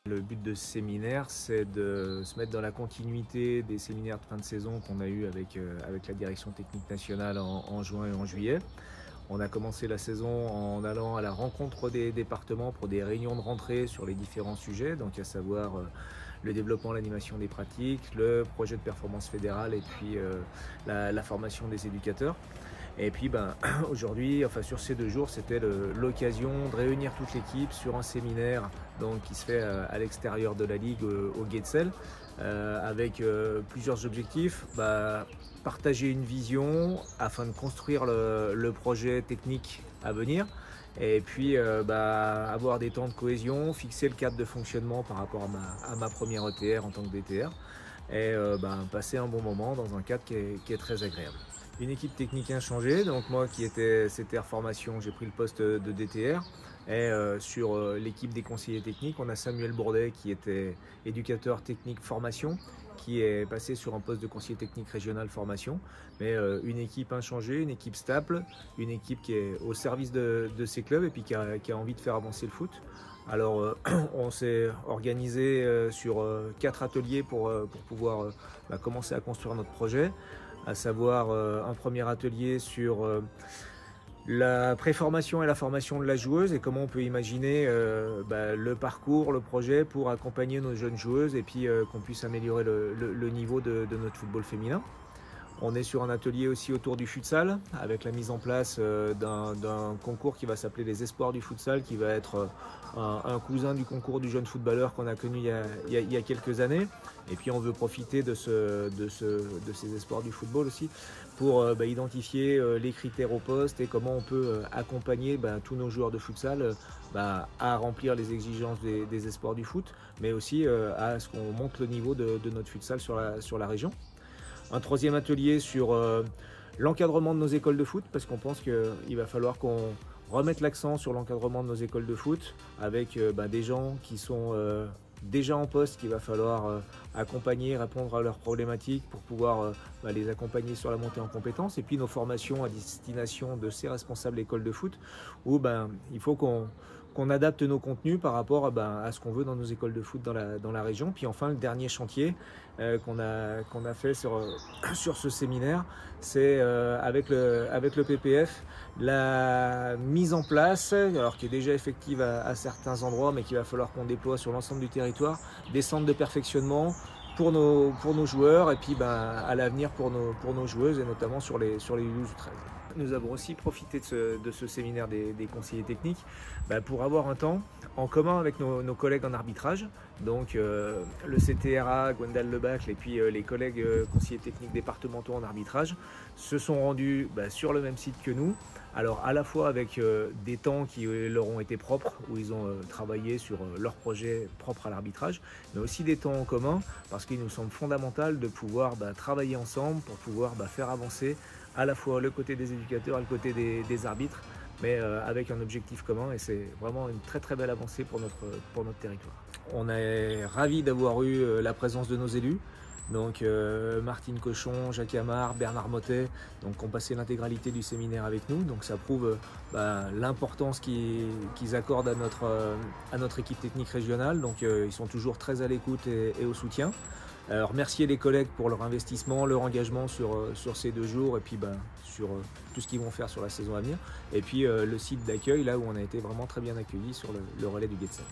Le but de ce séminaire, c'est de se mettre dans la continuité des séminaires de fin de saison qu'on a eu avec la direction technique nationale en juin et en juillet. On a commencé la saison en allant à la rencontre des départements pour des réunions de rentrée sur les différents sujets, donc à savoir le développement, l'animation des pratiques, le projet de performance fédérale et puis la formation des éducateurs. Et puis aujourd'hui, sur ces 2 jours, c'était l'occasion de réunir toute l'équipe sur un séminaire qui se fait à l'extérieur de la Ligue au Guetzels avec plusieurs objectifs. Partager une vision afin de construire le projet technique à venir et puis avoir des temps de cohésion, fixer le cadre de fonctionnement par rapport à ma première ETR en tant que DTR et passer un bon moment dans un cadre qui est très agréable. Une équipe technique inchangée, donc moi qui étais CTR formation, j'ai pris le poste de DTR et sur l'équipe des conseillers techniques, on a Samuel Bourdet qui était éducateur technique formation, qui est passé sur un poste de conseiller technique régional formation, mais une équipe inchangée, une équipe stable, une équipe qui est au service de ses clubs et puis qui a envie de faire avancer le foot. Alors on s'est organisé sur 4 ateliers pour pouvoir commencer à construire notre projet, à savoir un premier atelier sur la préformation et la formation de la joueuse et comment on peut imaginer le parcours, le projet pour accompagner nos jeunes joueuses et puis qu'on puisse améliorer le niveau de notre football féminin. On est sur un atelier aussi autour du futsal avec la mise en place d'un concours qui va s'appeler les Espoirs du futsal, qui va être un cousin du concours du jeune footballeur qu'on a connu il y a quelques années. Et puis on veut profiter de ces espoirs du football aussi pour identifier les critères au poste et comment on peut accompagner tous nos joueurs de futsal à remplir les exigences des espoirs du foot, mais aussi à ce qu'on monte le niveau de notre futsal sur la région. Un troisième atelier sur l'encadrement de nos écoles de foot, parce qu'on pense qu'il va falloir qu'on remette l'accent sur l'encadrement de nos écoles de foot avec des gens qui sont déjà en poste, qu'il va falloir accompagner, répondre à leurs problématiques pour pouvoir les accompagner sur la montée en compétences, et puis nos formations à destination de ces responsables d'écoles de foot où il faut qu'on adapte nos contenus par rapport à ce qu'on veut dans nos écoles de foot dans la région. Puis enfin, le dernier chantier qu'on a fait sur ce séminaire, c'est avec le PPF, la mise en place, alors qui est déjà effective à certains endroits, mais qu'il va falloir qu'on déploie sur l'ensemble du territoire, des centres de perfectionnement pour nos joueurs et puis à l'avenir pour nos joueuses et notamment sur les U12-13. Nous avons aussi profité de ce séminaire des conseillers techniques pour avoir un temps en commun avec nos collègues en arbitrage, donc le CTRA, Gwendal Lebacle et puis les collègues conseillers techniques départementaux en arbitrage se sont rendus sur le même site que nous. Alors à la fois avec des temps qui leur ont été propres, où ils ont travaillé sur leur projet propre à l'arbitrage, mais aussi des temps en commun, parce qu'il nous semble fondamental de pouvoir travailler ensemble pour pouvoir faire avancer à la fois le côté des éducateurs et le côté des arbitres, mais avec un objectif commun, et c'est vraiment une très très belle avancée pour notre territoire. On est ravis d'avoir eu la présence de nos élus, donc Martine Cochon, Jacques Amar, Bernard Mottet, ont passé l'intégralité du séminaire avec nous, donc ça prouve l'importance qu'ils accordent à notre équipe technique régionale, donc ils sont toujours très à l'écoute et au soutien. Remercier les collègues pour leur investissement, leur engagement sur ces 2 jours et puis sur tout ce qu'ils vont faire sur la saison à venir. Et puis le site d'accueil, là où on a été vraiment très bien accueillis sur le relais du Guetzels.